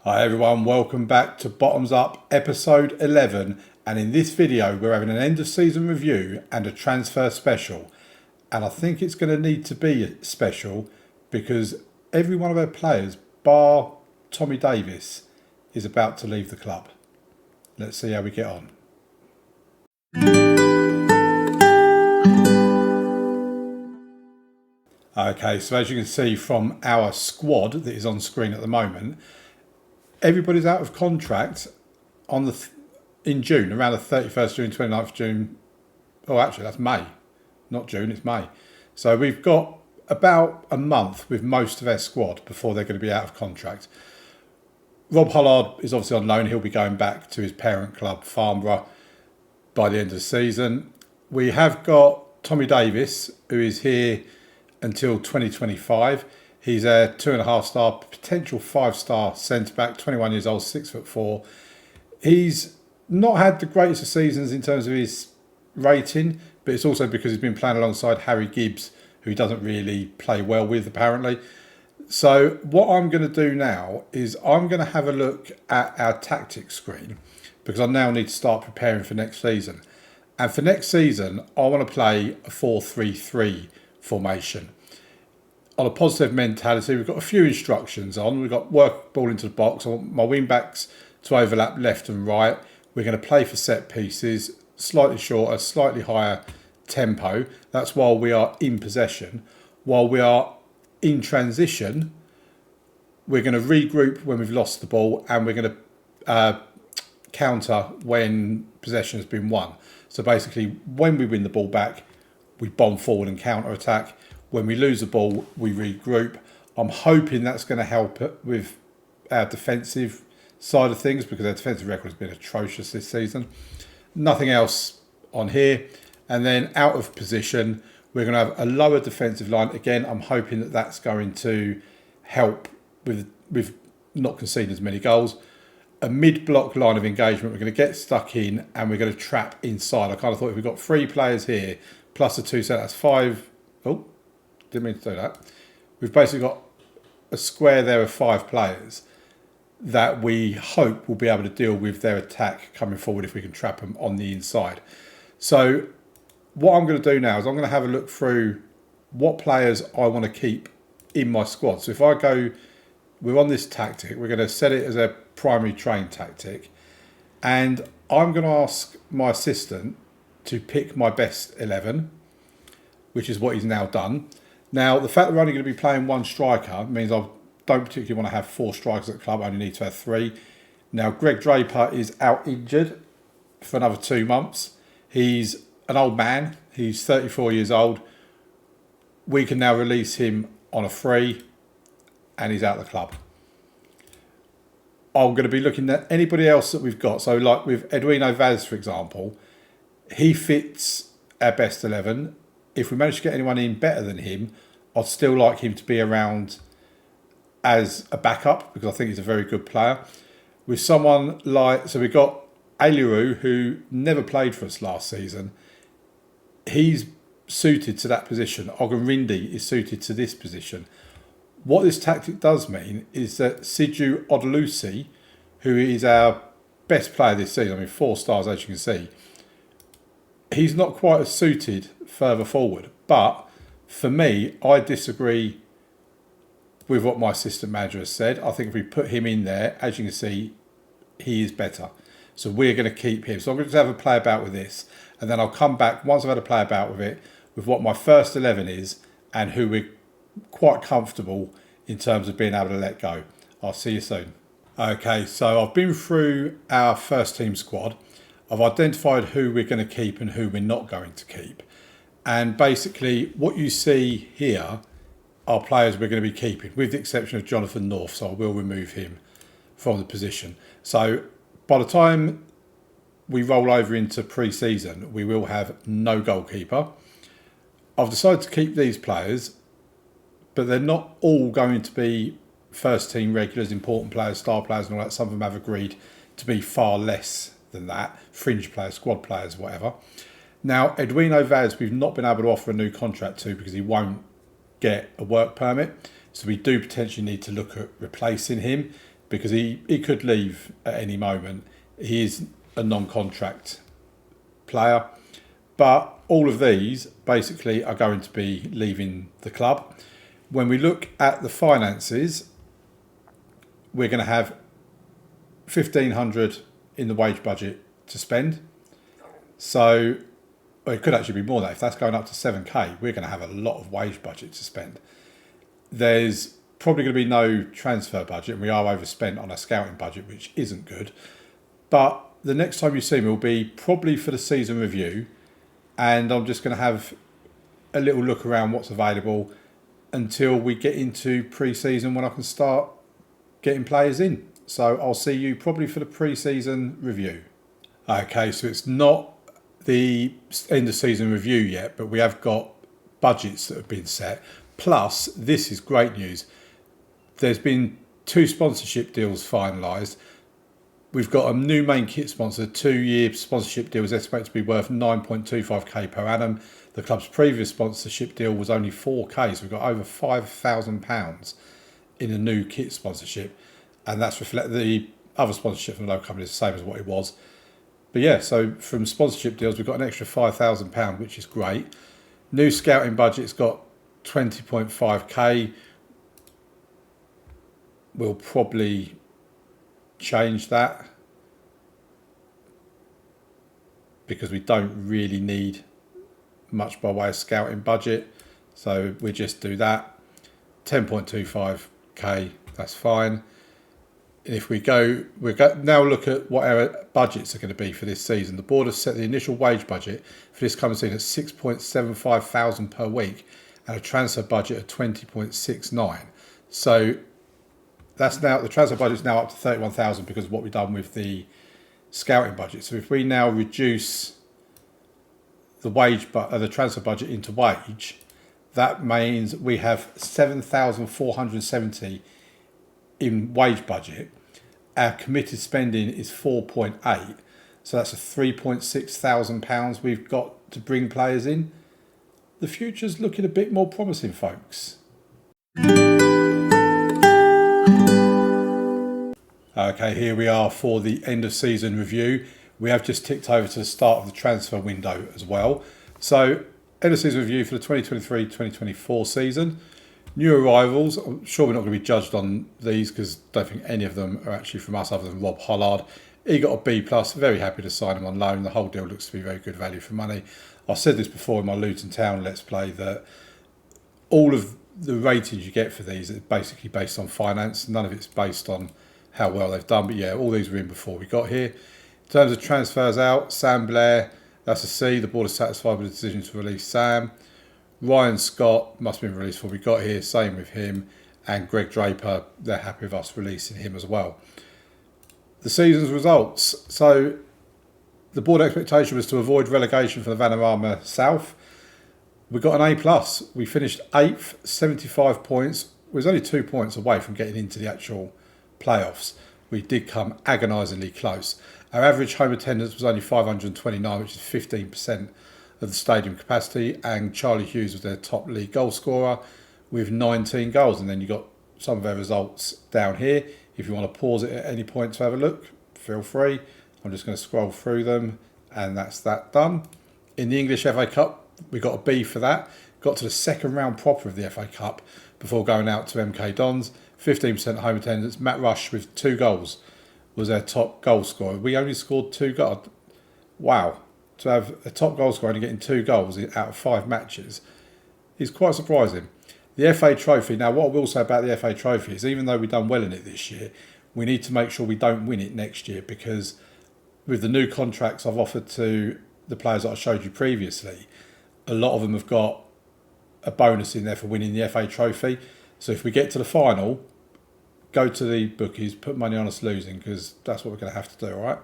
Hi everyone, welcome back to Bottoms Up episode 11, and in this video we're having an end of season review and a transfer special, and I think it's going to need to be special because every one of our players bar Tommy Davis is about to leave the club. Let's see how we get on. Okay, so as you can see from our squad that is on screen at the moment, everybody's out of contract on in June, around the 31st June, 29th June. Oh, actually, that's May. Not June, it's May. So we've got about a month with most of our squad before they're going to be out of contract. Rob Hollard is obviously on loan. He'll be going back to his parent club, Farnborough, by the end of the season. We have got Tommy Davis, who is here until 2025. He's a 2.5 star, potential 5-star centre-back, 21 years old, 6'4". He's not had the greatest of seasons in terms of his rating, but it's also because he's been playing alongside Harry Gibbs, who he doesn't really play well with, apparently. So what I'm going to do now is I'm going to have a look at our tactics screen, because I now need to start preparing for next season. And for next season, I want to play a 4-3-3 formation. On a positive mentality, we've got a few instructions on. We've got work ball into the box. I want my wing backs to overlap left and right. We're going to play for set pieces, slightly shorter, slightly higher tempo. That's while we are in possession. While we are in transition, we're going to regroup when we've lost the ball, and we're going to counter when possession has been won. So basically, when we win the ball back, we bomb forward and counter attack. When we lose the ball, we regroup. I'm hoping that's going to help with our defensive side of things, because our defensive record has been atrocious this season. Nothing else on here. And then out of position, we're going to have a lower defensive line. Again, I'm hoping that that's going to help with not conceding as many goals. A mid-block line of engagement, we're going to get stuck in and we're going to trap inside. I kind of thought if we've got 3 players here, plus the 2 centre, that's 5. Oh, didn't mean to do that. We've basically got a square there of 5 players that we hope will be able to deal with their attack coming forward if we can trap them on the inside. So what I'm going to do now is I'm going to have a look through what players I want to keep in my squad. So if I go, we're on this tactic, we're going to set it as a primary train tactic, and I'm going to ask my assistant to pick my best 11, which is what he's now done. Now, the fact that we're only going to be playing 1 striker means I don't particularly want to have 4 strikers at the club. I only need to have 3. Now, Greg Draper is out injured for another 2 months. He's an old man. He's 34 years old. We can now release him on a free, and he's out of the club. I'm going to be looking at anybody else that we've got. So like with Edwino Vaz, for example, he fits our best 11. If we manage to get anyone in better than him, I'd still like him to be around as a backup, because I think he's a very good player. With someone like, so we've got Aveley, who never played for us last season. He's suited to that position. Ogunrindi is suited to this position. What this tactic does mean is that Siju Odelusi, who is our best player this season, I mean 4 stars as you can see, he's not quite as suited further forward. But for me, I disagree with what my assistant manager has said. I think if we put him in there, as you can see, he is better. So we're going to keep him. So I'm going to have a play about with this, and then I'll come back once I've had a play about with it, with what my first 11 is and who we're quite comfortable in terms of being able to let go. I'll see you soon. Okay, so I've been through our first team squad. I've identified who we're going to keep and who we're not going to keep. And basically what you see here are players we're going to be keeping, with the exception of Jonathan North, so I will remove him from the position. So by the time we roll over into pre-season, we will have no goalkeeper. I've decided to keep these players, but they're not all going to be first team regulars, important players, star players and all that. Some of them have agreed to be far less than that, fringe players, squad players, whatever. Now, Edwino Vaz, we've not been able to offer a new contract to because he won't get a work permit. So we do potentially need to look at replacing him. because he could leave at any moment. He is a non-contract player, but all of these basically are going to be leaving the club. When we look at the finances, we're going to have 1,500 in the wage budget to spend. So it could actually be more than that. If that's going up to 7k, we're going to have a lot of wage budget to spend. There's probably going to be no transfer budget, and we are overspent on our scouting budget, which isn't good. But the next time you see me will be probably for the season review, and I'm just going to have a little look around what's available until we get into pre-season, when I can start getting players in. So I'll see you probably for the pre-season review. Okay, so it's not the end of season review yet, but we have got budgets that have been set. Plus, this is great news. There's been 2 sponsorship deals finalised. We've got a new main kit sponsor. 2-year sponsorship deal is estimated to be worth 9.25k per annum. The club's previous sponsorship deal was only 4k, so we've got over £5,000 in a new kit sponsorship, and that's reflected. The other sponsorship from the local company is the same as what it was. But yeah, so from sponsorship deals, we've got an extra £5,000, which is great. New scouting budget's got 20.5k. We'll probably change that because we don't really need much by way of scouting budget. So we just do that. 10.25k, that's fine. If we go, now look at what our budgets are going to be for this season. The board has set the initial wage budget for this coming season at 6.75 thousand per week and a transfer budget of 20.69. So that's now, the transfer budget is now up to 31,000 because of what we've done with the scouting budget. So if we now reduce the transfer budget into wage, that means we have 7,470 in wage budget. Our committed spending is 4.8, so that's a 3.6 thousand pounds we've got to bring players in. The future's looking a bit more promising, folks. Okay, here we are for the end of season review. We have just ticked over to the start of the transfer window as well. So, end of season review for the 2023-2024 season. New arrivals, I'm sure we're not going to be judged on these because I don't think any of them are actually from us other than Rob Hollard. He got a B+, very happy to sign him on loan. The whole deal looks to be very good value for money. I've said this before in my Luton Town Let's Play that all of the ratings you get for these are basically based on finance. None of it's based on how well they've done. But yeah, all these were in before we got here. In terms of transfers out, Sam Blair, that's a C. The board is satisfied with the decision to release Sam. Ryan Scott must have been released before we got here, same with him. And Greg Draper, they're happy with us releasing him as well. The season's results. So the board expectation was to avoid relegation for the Vanarama South. We got an A+. We finished 8th, 75 points. We was only 2 points away from getting into the actual playoffs. We did come agonisingly close. Our average home attendance was only 529, which is 15% of the stadium capacity, and Charlie Hughes was their top league goal scorer with 19 goals. And then you got some of their results down here. If you want to pause it at any point to have a look, feel free. I'm just going to scroll through them, and that's that done. In the English FA Cup, we got a B for that. Got to the second round proper of the FA Cup before going out to MK Dons. 15% home attendance. Matt Rush with 2 goals was their top goal scorer. We only scored 2 goals. Wow. To have a top goal scorer and getting 2 goals out of 5 matches is quite surprising. The FA Trophy. Now, what I will say about the FA Trophy is even though we've done well in it this year, we need to make sure we don't win it next year, because with the new contracts I've offered to the players that I showed you previously, a lot of them have got a bonus in there for winning the FA Trophy. So if we get to the final, go to the bookies, put money on us losing, because that's what we're going to have to do, all right?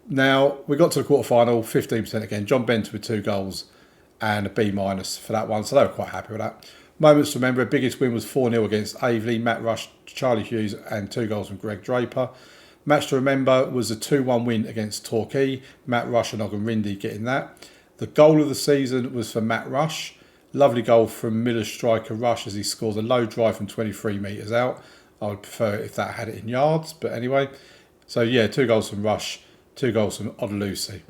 Now, we got to the quarter-final, 15% again. John Bent with 2 goals and a B- for that one, so they were quite happy with that. Moments to remember, our biggest win was 4-0 against Aveley, Matt Rush, Charlie Hughes, and 2 goals from Greg Draper. Match to remember was a 2-1 win against Torquay, Matt Rush and Ogden Rindy getting that. The goal of the season was for Matt Rush. Lovely goal from Miller striker Rush as he scores a low drive from 23 metres out. I would prefer it if that had it in yards. But anyway, so yeah, 2 goals from Rush, 2 goals from Odelusi.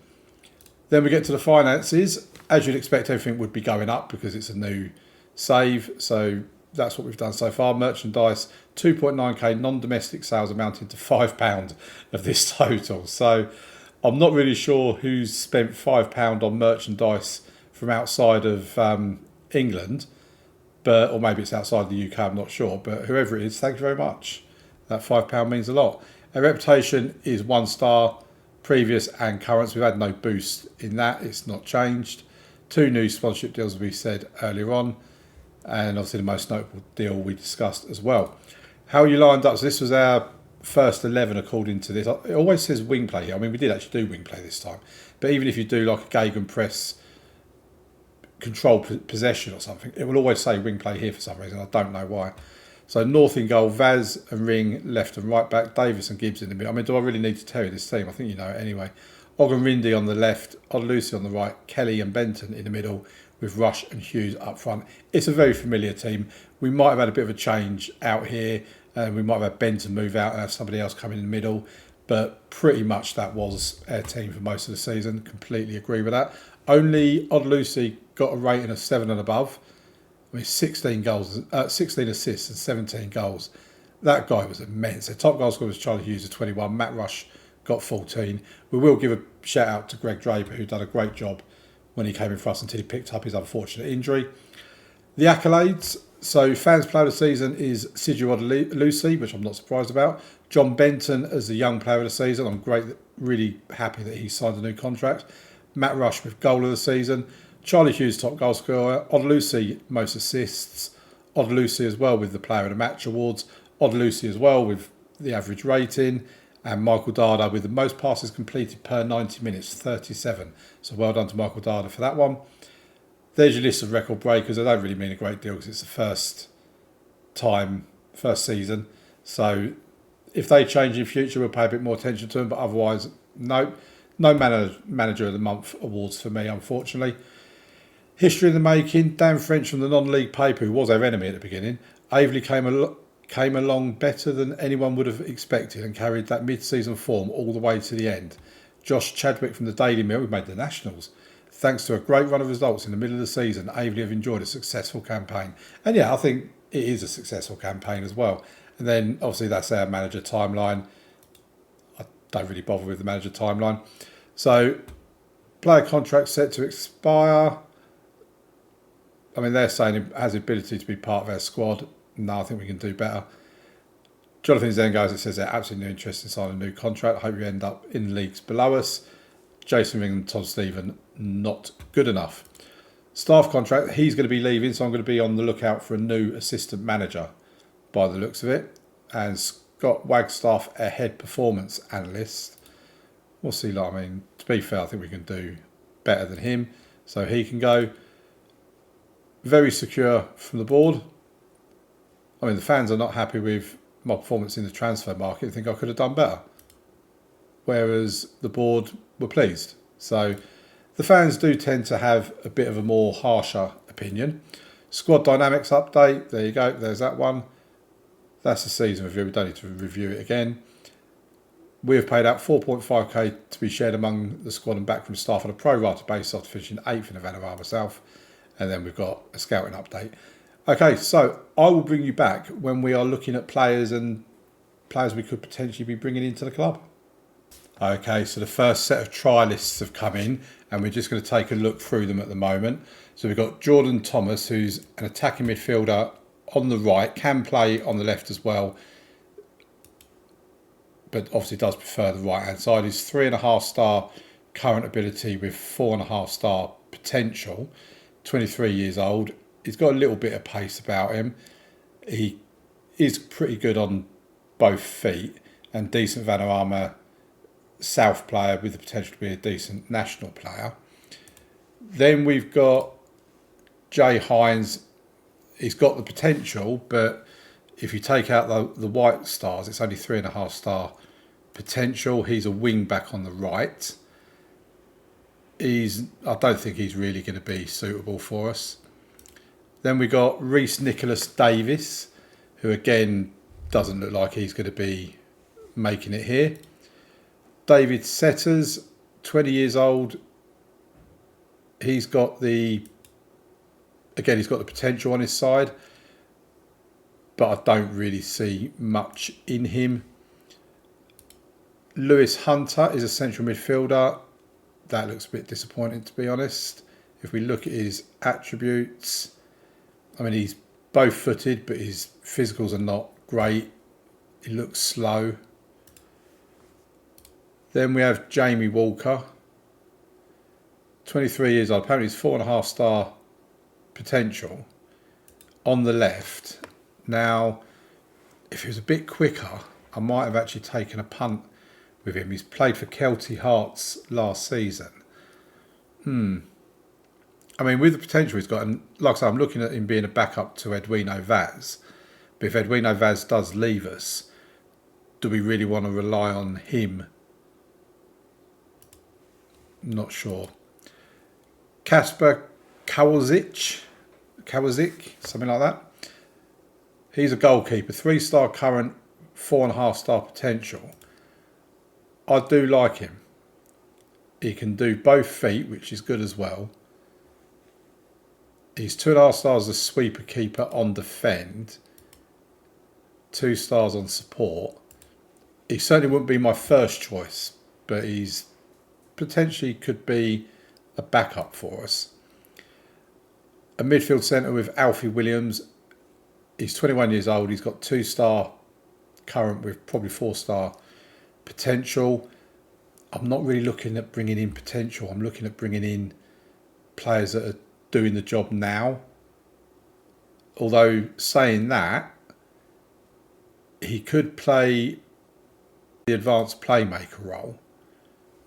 Then we get to the finances. As you'd expect, everything would be going up because it's a new save. So that's what we've done so far. Merchandise, 2.9k non-domestic sales amounting to £5 of this total. So I'm not really sure who's spent £5 on merchandise from outside of England, or maybe it's outside the UK, I'm not sure. But whoever it is, thank you very much. That £5 means a lot. Our reputation is 1 star, previous and current. So we've had no boost in that. It's not changed. 2 new sponsorship deals, as we said earlier on. And obviously the most notable deal we discussed as well. How are you lined up? So this was our first 11 according to this. It always says wing play here. I mean, we did actually do wing play this time. But even if you do like a gegenpress control possession or something, it will always say wing play here for some reason. I don't know why. So North in goal, Vaz and Ring left and right back, Davis and Gibbs in the middle. I mean, do I really need to tell you this team? I think you know it anyway. Ogden Rindy on the left, Odelusi on the right, Kelly and Benton in the middle with Rush and Hughes up front. It's a very familiar team. We might have had a bit of a change out here. We might have had Benton move out and have somebody else come in the middle. But pretty much that was our team for most of the season. Completely agree with that. Only Odelusi got a rating of 7 and above. I mean, 16 assists and 17 goals. That guy was immense. The top goal scorer was Charlie Hughes at 21. Matt Rush got 14. We will give a shout out to Greg Draper, who done a great job when he came in for us until he picked up his unfortunate injury. The accolades. So fans player of the season is Sidhu Odelusi, which I'm not surprised about. John Benton as the young player of the season. I'm really happy that he signed a new contract. Matt Rush with goal of the season. Charlie Hughes, top goal scorer. Odelusi, most assists. Odelusi as well with the player of the match awards. Odelusi as well with the average rating. And Michael Dada with the most passes completed per 90 minutes, 37. So well done to Michael Dada for that one. There's your list of record breakers. I don't really mean a great deal because it's the first season. So if they change in future, we'll pay a bit more attention to them. But otherwise, no manager of the month awards for me, unfortunately. History in the making. Dan French from the non-league paper, who was our enemy at the beginning. Aveley came along better than anyone would have expected and carried that mid-season form all the way to the end. Josh Chadwick from the Daily Mail, who made the Nationals. Thanks to a great run of results in the middle of the season, Aveley have enjoyed a successful campaign. And yeah, I think it is a successful campaign as well. And then obviously that's our manager timeline. I don't really bother with the manager timeline. So player contract set to expire. I mean, they're saying it has the ability to be part of our squad. No, I think we can do better. Jonathan Zengoes, it says they're absolutely no interest in signing a new contract. I hope you end up in leagues below us. Jason Ring and Todd Stephen, not good enough. Staff contract, he's going to be leaving, so I'm going to be on the lookout for a new assistant manager by the looks of it. And Scott Wagstaff, a head performance analyst. We'll see. I mean, to be fair, I think we can do better than him. So he can go. Very secure from the board. I mean, the fans are not happy with my performance in the transfer market. I think I could have done better. Whereas the board were pleased. So the fans do tend to have a bit of a more harsher opinion. Squad dynamics update. There you go. There's that one. That's the season review. We don't need to review it again. We have paid out 4.5k to be shared among the squad and backroom staff on a pro-rata basis after finishing 8th in the Vanarama South. And then we've got a scouting update. Okay, so I will bring you back when we are looking at players and players we could potentially be bringing into the club. Okay, so the first set of trialists have come in and we're just going to take a look through them at the moment. So we've got Jordan Thomas, who's an attacking midfielder on the right, can play on the left as well, but obviously does prefer the right-hand side. He's 3.5 star current ability with 4.5 star potential, 23 years old. He's got a little bit of pace about him. He is pretty good on both feet and decent Vanarama South player with the potential to be a decent national player. Then we've got Jay Hines. He's got the potential, but if you take out the white stars, it's only 3.5 star potential. He's a wing back on the right. I don't think he's really going to be suitable for us. Then we got Reece Nicholas Davis, who again doesn't look like he's going to be making it here. David Setters, 20 years old. He's got the potential on his side, but I don't really see much in him. Lewis Hunter is a central midfielder. That looks a bit disappointing, to be honest. If we look at his attributes, I mean, he's both-footed, but his physicals are not great. He looks slow. Then we have Jamie Walker, 23 years old. Apparently he's 4.5-star potential on the left. Now, if he was a bit quicker, I might have actually taken a punt with him. He's played for Kelty Hearts last season. I mean, with the potential he's got, and like I say, I'm looking at him being a backup to Edwino Vaz. But if Edwino Vaz does leave us, do we really want to rely on him? Not sure. Kasper Kawazic, something like that. He's a goalkeeper, 3-star current, 4.5-star potential. I do like him. He can do both feet, which is good as well. He's 2.5 stars as sweeper keeper on defend, 2 stars on support. He certainly wouldn't be my first choice, but he's potentially could be a backup for us. A midfield centre with Alfie Williams. He's 21 years old. He's got 2-star current with probably 4-star potential. I'm not really looking at bringing in potential. I'm looking at bringing in players that are doing the job now. Although saying that, he could play the advanced playmaker role,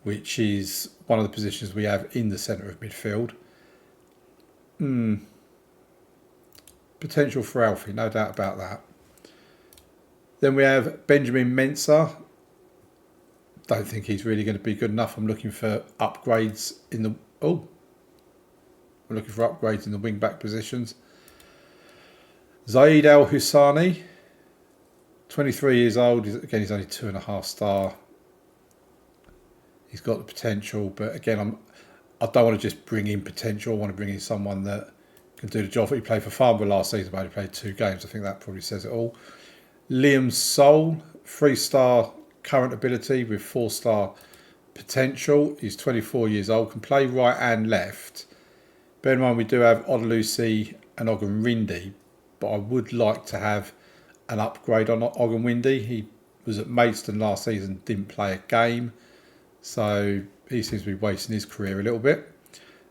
which is one of the positions we have in the centre of midfield. Potential for Alfie, no doubt about that. Then we have Benjamin Mensah. Don't think he's really going to be good enough. I'm looking for upgrades in the... I'm looking for upgrades in the wing-back positions. Zaid El Husani, 23 years old. Again, he's only 2.5-star. He's got the potential, but again, I don't want to just bring in potential. I want to bring in someone that can do the job. He played for Farnborough last season, but he played 2 games. I think that probably says it all. Liam Soul, 3-star current ability with 4-star potential. He's 24 years old, can play right and left. Bear in mind we do have Odelusi and Ogunrindi, but I would like to have an upgrade on Ogunrindi. He was at Maidstone last season, didn't play a game, so he seems to be wasting his career a little bit.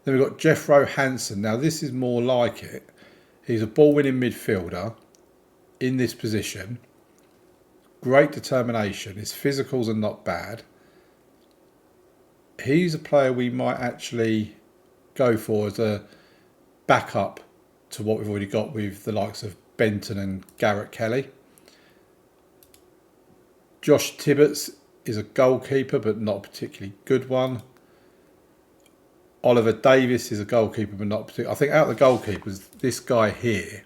Then we've got Jeffro Hansen. Now this is more like it. He's a ball-winning midfielder in this position. Great determination. His physicals are not bad. He's a player we might actually go for as a backup to what we've already got with the likes of Benton and Garrett Kelly. Josh Tibbetts is a goalkeeper, but not a particularly good one. Oliver Davis is a goalkeeper, but not particularly. I think out of the goalkeepers, this guy here,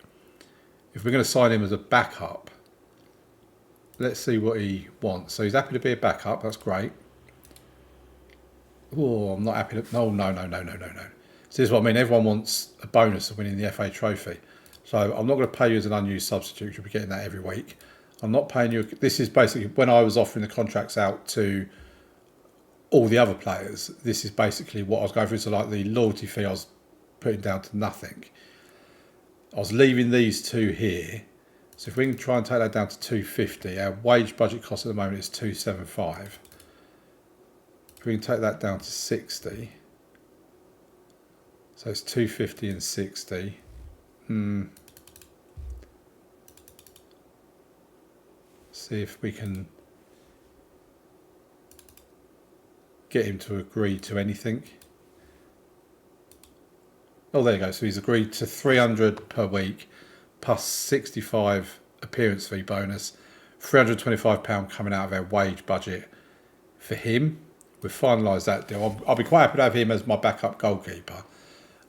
if we're going to sign him as a backup, let's see what he wants. So he's happy to be a backup. That's great. Oh, I'm not happy to... No. So this is what I mean. Everyone wants a bonus of winning the FA Trophy. So I'm not going to pay you as an unused substitute. You'll be getting that every week. I'm not paying you... This is basically when I was offering the contracts out to all the other players. This is basically what I was going through. So like the loyalty fee I was putting down to nothing. I was leaving these 2 here. So if we can try and take that down to 250, our wage budget cost at the moment is 275. If we can take that down to 60, so it's 250 and 60. See if we can get him to agree to anything. Oh, there you go. So he's agreed to 300 per week plus 65 appearance fee bonus, £325 coming out of our wage budget for him. We've finalised that deal. I'll be quite happy to have him as my backup goalkeeper.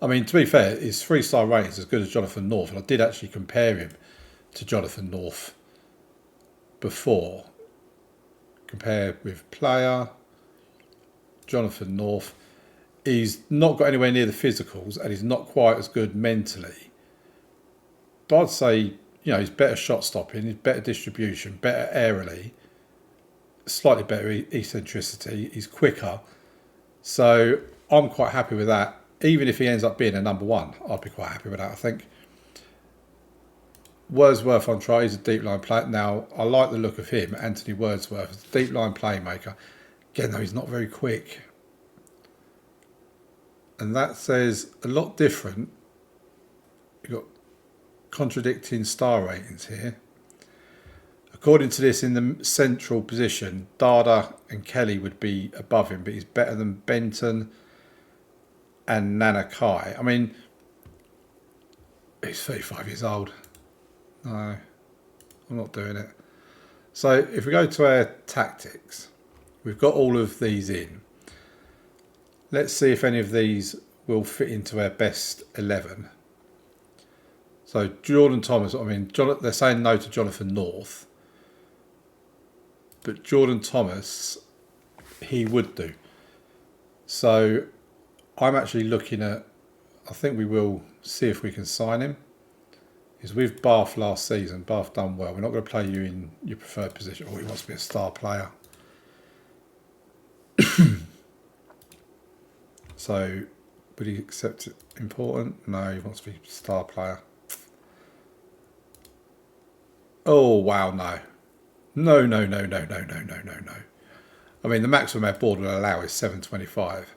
I mean, to be fair, his 3-star rating is as good as Jonathan North, and I did actually compare him to Jonathan North before. Compare with player, Jonathan North. He's not got anywhere near the physicals and he's not quite as good mentally. But I'd say, he's better shot stopping, he's better distribution, better aerially, slightly better eccentricity, he's quicker. So I'm quite happy with that. Even if he ends up being a number one, I'd be quite happy with that, I think. Wordsworth on try, he's a deep line player. Now, I like the look of him, Anthony Wordsworth, as a deep line playmaker. Again, though, he's not very quick. And that says a lot different. You've got contradicting star ratings here. According to this, in the central position, Dada and Kelly would be above him, but he's better than Benton and Nana Kai. I mean, he's 35 years old. No, I'm not doing it. So if we go to our tactics, we've got all of these in. Let's see if any of these will fit into our best 11. So Jordan Thomas, they're saying no to Jonathan North. But Jordan Thomas, he would do. So I'm actually looking at, I think we will see if we can sign him. He's with Bath last season. Bath done well. We're not going to play you in your preferred position. Oh, he wants to be a star player. So, would he accept it important? No, he wants to be a star player. Oh, wow, no. No. I mean, the maximum our board will allow is 725.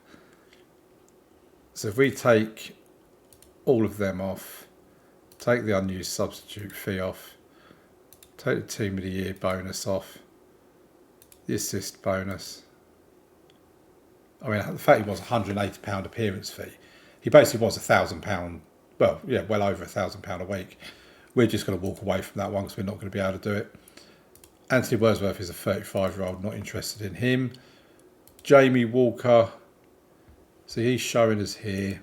So if we take all of them off, take the unused substitute fee off, take the team of the year bonus off, the assist bonus. I mean, the fact he was £180 appearance fee, he basically was £1,000, well over £1,000 a week. We're just going to walk away from that one because we're not going to be able to do it. Anthony Wordsworth is a 35-year-old, not interested in him. Jamie Walker, so he's showing us here,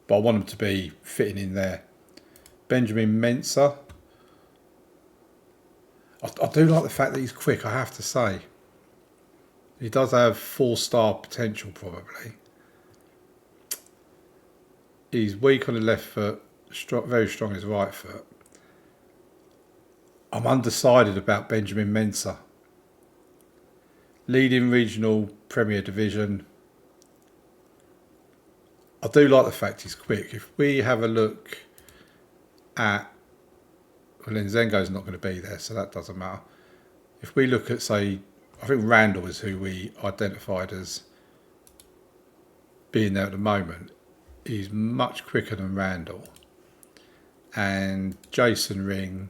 but I want him to be fitting in there. Benjamin Mensah. I do like the fact that he's quick, I have to say. He does have 4-star potential, probably. He's weak on the left foot, very strong on his right foot. I'm undecided about Benjamin Mensah. Leading regional Premier Division. I do like the fact he's quick. If we have a look at, well, Nzengo's not going to be there, so that doesn't matter. If we look at, say, I think Randall is who we identified as being there at the moment. He's much quicker than Randall. And Jason Ring,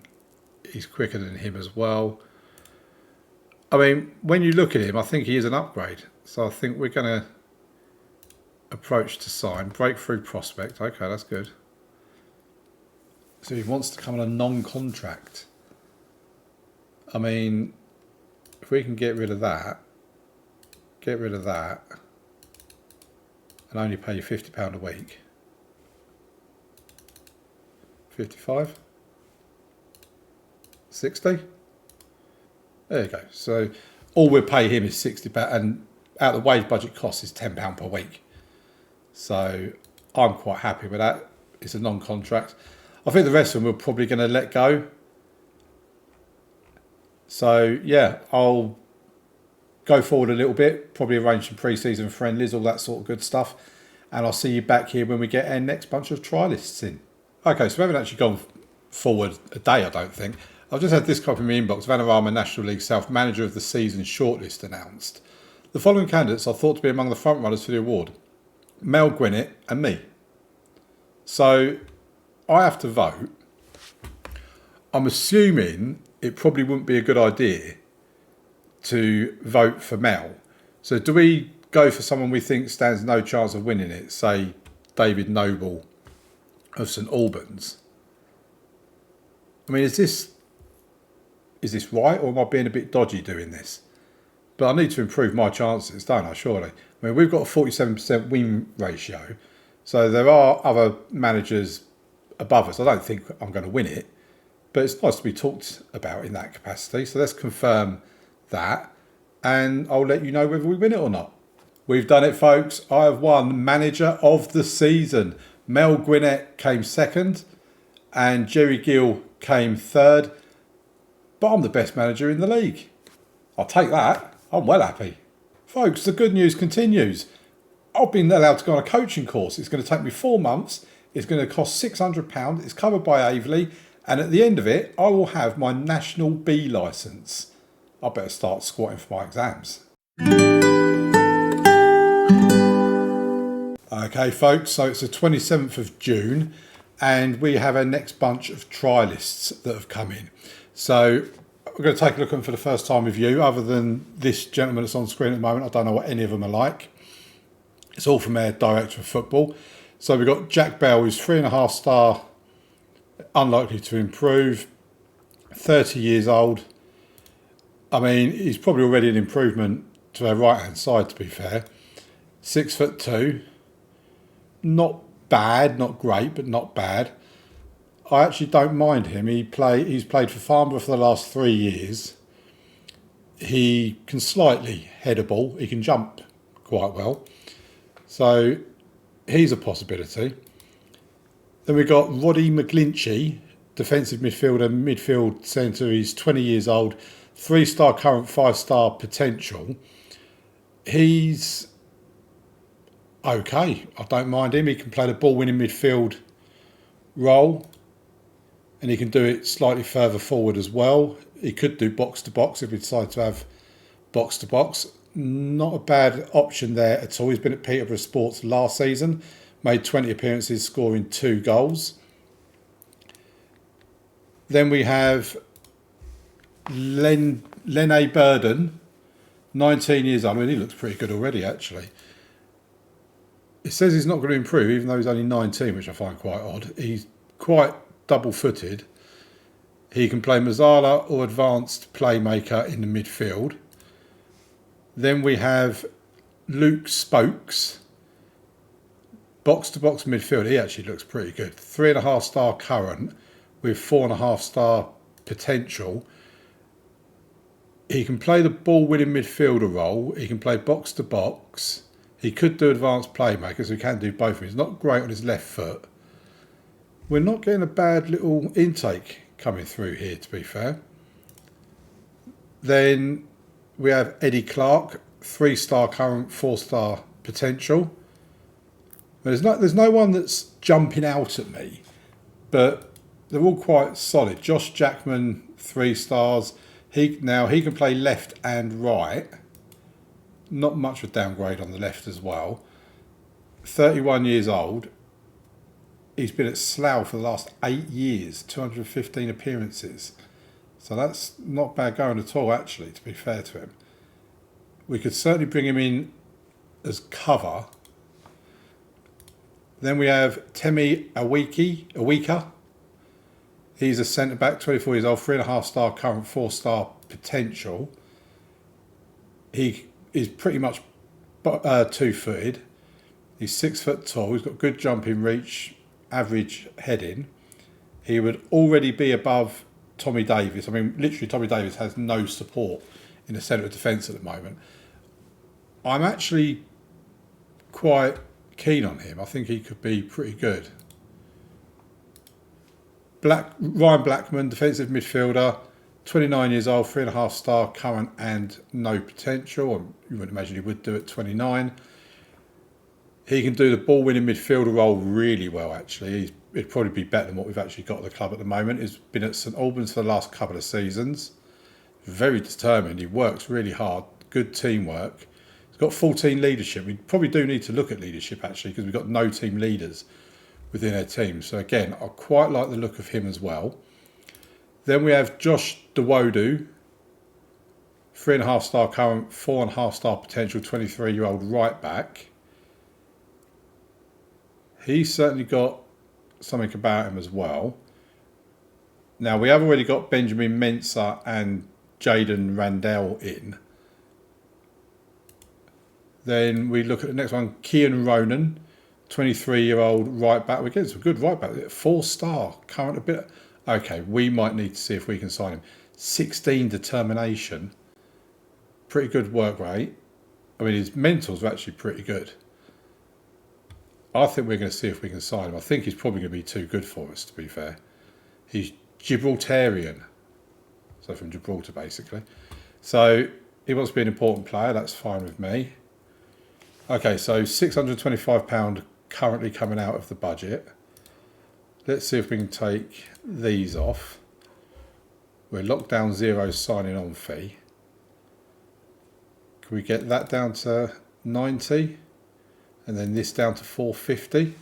he's quicker than him as well. I mean, when you look at him, I think he is an upgrade. So I think we're going to approach to sign. Breakthrough prospect. Okay, that's good. So he wants to come on a non-contract. I mean, if we can get rid of that, and only pay you £50 a week. 55? 60? There you go. So all we'll pay him is £60, and out of the wage budget cost is £10 per week. So I'm quite happy with that. It's a non-contract. I think the rest of them we're probably going to let go. So yeah, I'll go forward a little bit, probably arrange some pre-season friendlies, all that sort of good stuff. And I'll see you back here when we get our next bunch of trialists in. Okay, so we haven't actually gone forward a day, I don't think. I've just had this copy in my inbox. Vanarama National League South Manager of the Season shortlist announced. The following candidates are thought to be among the front runners for the award. Mel Gwinnett and me. So I have to vote. I'm assuming it probably wouldn't be a good idea to vote for Mel. So do we go for someone we think stands no chance of winning it? Say David Noble of St Albans. I mean, is this right, or am I being a bit dodgy doing this? But I need to improve my chances, don't I, surely? I mean, we've got a 47% win ratio, so there are other managers above us. I don't think I'm going to win it, but it's nice to be talked about in that capacity. So let's confirm that, and I'll let you know whether we win it or not. We've done it, folks. I have won Manager of the Season. Mel Gwinnett came second, and Jerry Gill came third. But I'm the best manager in the league. I'll take that. I'm well happy. Folks, the good news continues. I've been allowed to go on a coaching course. It's going to take me 4 months. It's going to cost £600. It's covered by Aveley. And at the end of it, I will have my National B licence. I better start squatting for my exams. Okay, folks, so it's the 27th of June, and we have our next bunch of trialists that have come in. So we're going to take a look at them for the first time with you. Other than this gentleman that's on screen at the moment, I don't know what any of them are like. It's all from our director of football. So we've got Jack Bell, who's 3.5 star, unlikely to improve, 30 years old. I mean, he's probably already an improvement to our right-hand side, to be fair. 6'2", not bad, not great, but not bad. I actually don't mind him. He's played for Farnborough for the last 3 years. He can slightly head a ball. He can jump quite well. So he's a possibility. Then we've got Roddy McGlinchey, defensive midfielder, midfield centre. He's 20 years old, 3-star current, 5-star potential. He's okay. I don't mind him. He can play the ball-winning midfield role, and he can do it slightly further forward as well. He could do box-to-box if we decide to have box-to-box. Not a bad option there at all. He's been at Peterborough Sports last season, made 20 appearances, scoring 2 goals. Then we have Lene Burden, 19 years old. I mean, he looks pretty good already, actually. It says he's not going to improve, even though he's only 19, which I find quite odd. He's quite double-footed. He can play Mazzala or advanced playmaker in the midfield. Then we have Luke Spokes, box-to-box midfield. He actually looks pretty good. 3.5 star current with 4.5 star potential. He can play the ball-winning midfielder role. He can play box-to-box. He could do advanced playmaker, so he can do both of them. He's not great on his left foot. We're not getting a bad little intake coming through here, to be fair. Then we have Eddie Clark, 3-star current, 4-star potential. There's no one that's jumping out at me, but they're all quite solid. Josh Jackman, 3 stars. He can play left and right. Not much of a downgrade on the left as well. 31 years old. He's been at Slough for the last 8 years, 215 appearances. So that's not bad going at all, actually, to be fair to him. We could certainly bring him in as cover. Then we have Temi Awika. He's a centre-back, 24 years old, 3.5 star current, 4-star potential. He is pretty much 2-footed. He's 6 foot tall. He's got good jumping reach, average heading. He would already be above Tommy Davis. I mean, literally, Tommy Davis has no support in the centre of defence at the moment. I'm actually quite keen on him. I think he could be pretty good. Ryan Blackman, defensive midfielder, 29 years old, 3.5 star current and no potential. You wouldn't imagine he would do at 29. He can do the ball-winning midfielder role really well, actually. He'd probably be better than what we've actually got at the club at the moment. He's been at St Albans for the last couple of seasons. Very determined. He works really hard. Good teamwork. He's got 14 leadership. We probably do need to look at leadership, actually, because we've got no team leaders within our team. So, again, I quite like the look of him as well. Then we have Josh Dawodu, 3.5 star current, 4.5 star potential, 23-year-old right back. He's certainly got something about him as well. Now, we have already got Benjamin Mensah and Jaden Randell in. Then we look at the next one, Kian Ronan, 23-year-old right back. We're getting some good right back. 4-star current, a bit Okay, we might need to see if we can sign him. 16 determination. Pretty good work rate. I mean, his mentals are actually pretty good. I think we're going to see if we can sign him. I think he's probably going to be too good for us, to be fair. He's Gibraltarian. So from Gibraltar, basically. So he wants to be an important player. That's fine with me. Okay, so £625 currently coming out of the budget. Let's see if we can take these off. We're locked down 0 signing on fee. Can we get that down to 90? And then this down to 450?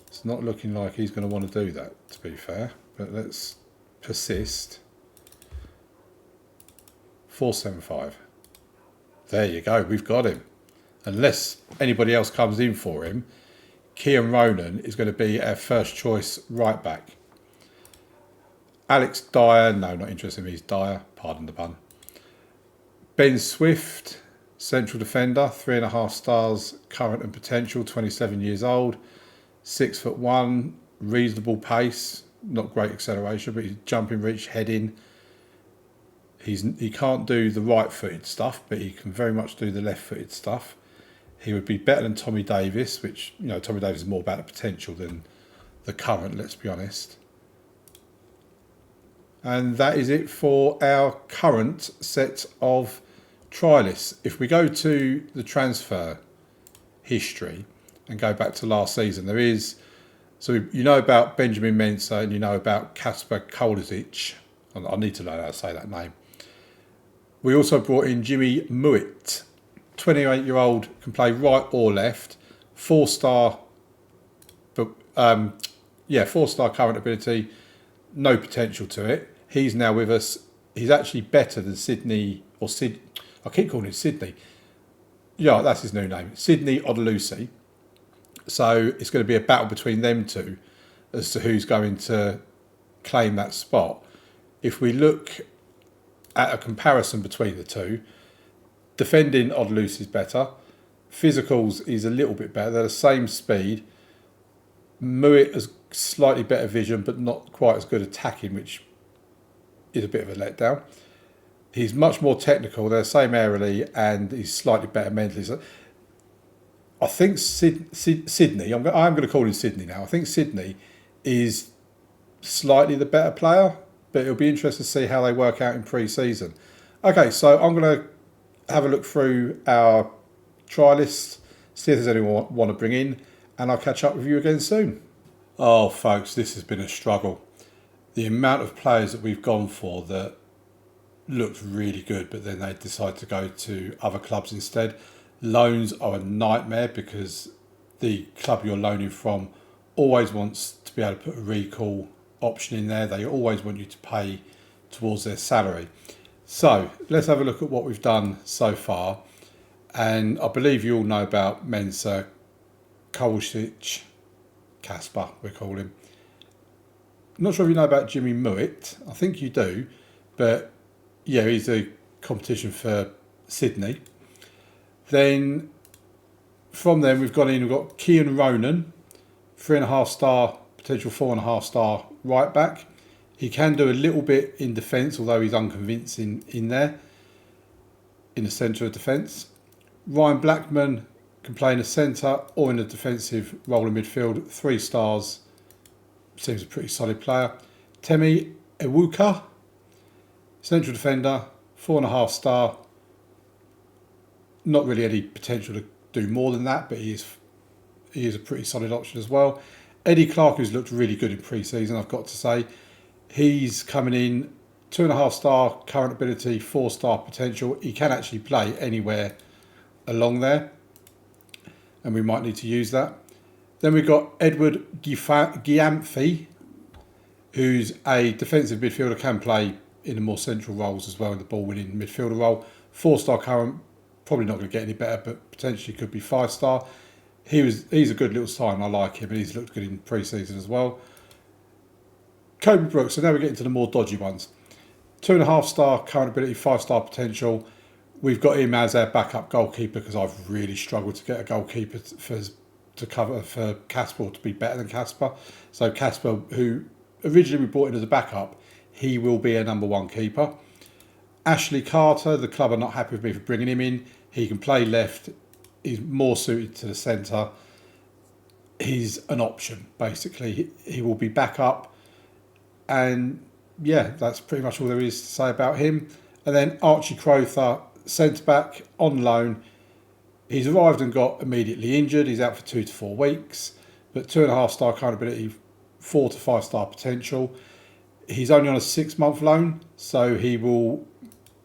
It's not looking like he's going to want to do that, to be fair. But let's persist. 475. There you go, we've got him. Unless anybody else comes in for him, Kieran Ronan is going to be our first choice right back. Alex Dyer, no, not interested in me, he's Dyer, pardon the pun. Ben Swift, central defender, 3.5 stars, current and potential, 27 years old, 6'1", reasonable pace, not great acceleration, but he's jumping reach, heading. He can't do the right-footed stuff, but he can very much do the left-footed stuff. He would be better than Tommy Davis, which, you know, Tommy Davis is more about the potential than the current, let's be honest. And that is it for our current set of trialists. If we go to the transfer history and go back to last season, there is, so you know about Benjamin Mensah and you know about Kasper Kolasic. I need to learn how to say that name. We also brought in Jimmy Muit, 28-year-old, can play right or left, 4-star, but 4-star current ability, no potential to it. He's now with us. He's actually better than Sydney, or I keep calling him Sydney. Yeah, that's his new name, Sydney Odelusi. So it's going to be a battle between them two as to who's going to claim that spot. If we look at a comparison between the two, defending Odelusi is better. Physicals is a little bit better. They're the same speed. Muit has slightly better vision, but not quite as good attacking, which is a bit of a letdown. He's much more technical. They're the same aerially, and he's slightly better mentally. So I think Sydney, I'm going to call him Sydney now. I think Sydney is slightly the better player, but it'll be interesting to see how they work out in pre-season. Okay, so I'm going to have a look through our try list, see if there's anyone I want to bring in, and I'll catch up with you again soon. Oh, folks, this has been a struggle. The amount of players that we've gone for that looked really good, but then they decide to go to other clubs instead. Loans are a nightmare because the club you're loaning from always wants to be able to put a recall option in there. They always want you to pay towards their salary. So let's have a look at what we've done so far. And I believe you all know about Mensah, Kolasic, Kasper, we call him. I'm not sure if you know about Jimmy Muit. I think you do. But yeah, he's a competition for Sydney. Then from them, we've got Kieran Ronan, 3.5 star, potential 4.5 star right back. He can do a little bit in defence, although he's unconvincing in there, in the centre of defence. Ryan Blackman can play in the centre or in a defensive role in midfield. 3 stars, seems a pretty solid player. Temi Ewuka, central defender, 4.5 star. Not really any potential to do more than that, but he is a pretty solid option as well. Eddie Clark, who's looked really good in pre-season, I've got to say. He's coming in 2.5 star current ability, 4 star potential. He can actually play anywhere along there, and we might need to use that. Then we've got Edward Giamphi, who's a defensive midfielder, can play in the more central roles as well, in the ball-winning midfielder role. 4 star current, probably not going to get any better, but potentially could be 5 star. He's a good little sign. I like him, and he's looked good in pre-season as well. Kobe Brooks. So now we're getting to the more dodgy ones. 2.5 star current ability, 5 star potential. We've got him as our backup goalkeeper because I've really struggled to get a goalkeeper for to cover for Casper, to be better than Casper. So Casper, who originally we brought in as a backup, he will be a number one keeper. Ashley Carter, the club are not happy with me for bringing him in. He can play left. He's more suited to the centre. He's an option, basically. He will be back up. And yeah, that's pretty much all there is to say about him. And then Archie Crowther, centre-back, on loan. He's arrived and got immediately injured. He's out for 2 to 4 weeks. But 2.5-star current ability, 4 to 5-star potential. He's only on a 6-month loan, so he will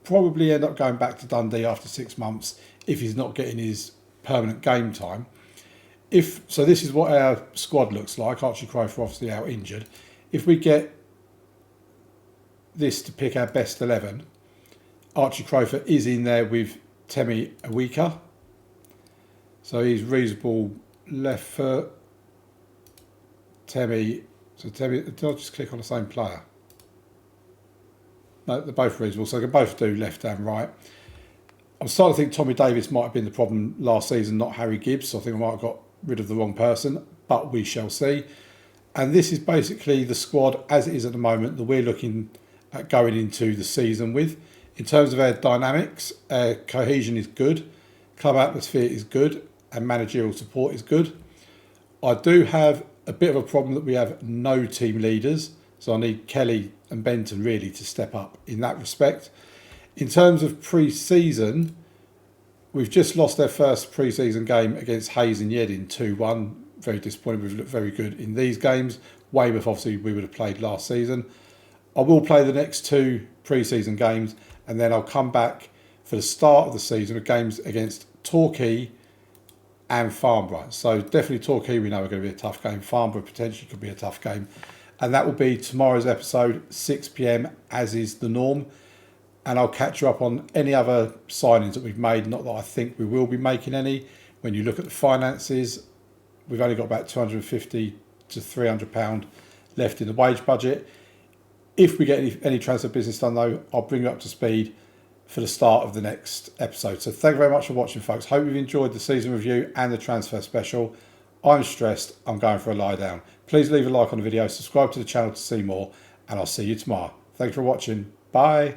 probably end up going back to Dundee after 6 months if he's not getting his permanent game time. So this is what our squad looks like. Archie Crowther obviously out injured. If we get this to pick our best 11, Archie Crowther is in there with Temi Awika. So he's reasonable left foot. Temi, did I just click on the same player? No, they're both reasonable, so they can both do left and right. I'm starting to think Tommy Davis might have been the problem last season, not Harry Gibbs. So I think I might have got rid of the wrong person, but we shall see. And this is basically the squad as it is at the moment that we're looking at going into the season with. In terms of our dynamics, our cohesion is good, club atmosphere is good, and managerial support is good. I do have a bit of a problem that we have no team leaders, so I need Kelly and Benton really to step up in that respect. In terms of pre-season, we've just lost our first pre-season game against Hayes and Yeading 2-1. Very disappointed. We've looked very good in these games. Weymouth, obviously, we would have played last season. I will play the next 2 pre-season games, and then I'll come back for the start of the season with games against Torquay and Farnborough. So definitely Torquay we know are going to be a tough game. Farnborough potentially could be a tough game. And that will be tomorrow's episode, 6 p.m, as is the norm. And I'll catch you up on any other signings that we've made. Not that I think we will be making any. When you look at the finances, we've only got about £250 to £300 left in the wage budget. If we get any transfer business done though, I'll bring you up to speed for the start of the next episode. So thank you very much for watching, folks. Hope you've enjoyed the season review and the transfer special. I'm stressed. I'm going for a lie down. Please leave a like on the video, subscribe to the channel to see more, and I'll see you tomorrow. Thanks for watching. Bye.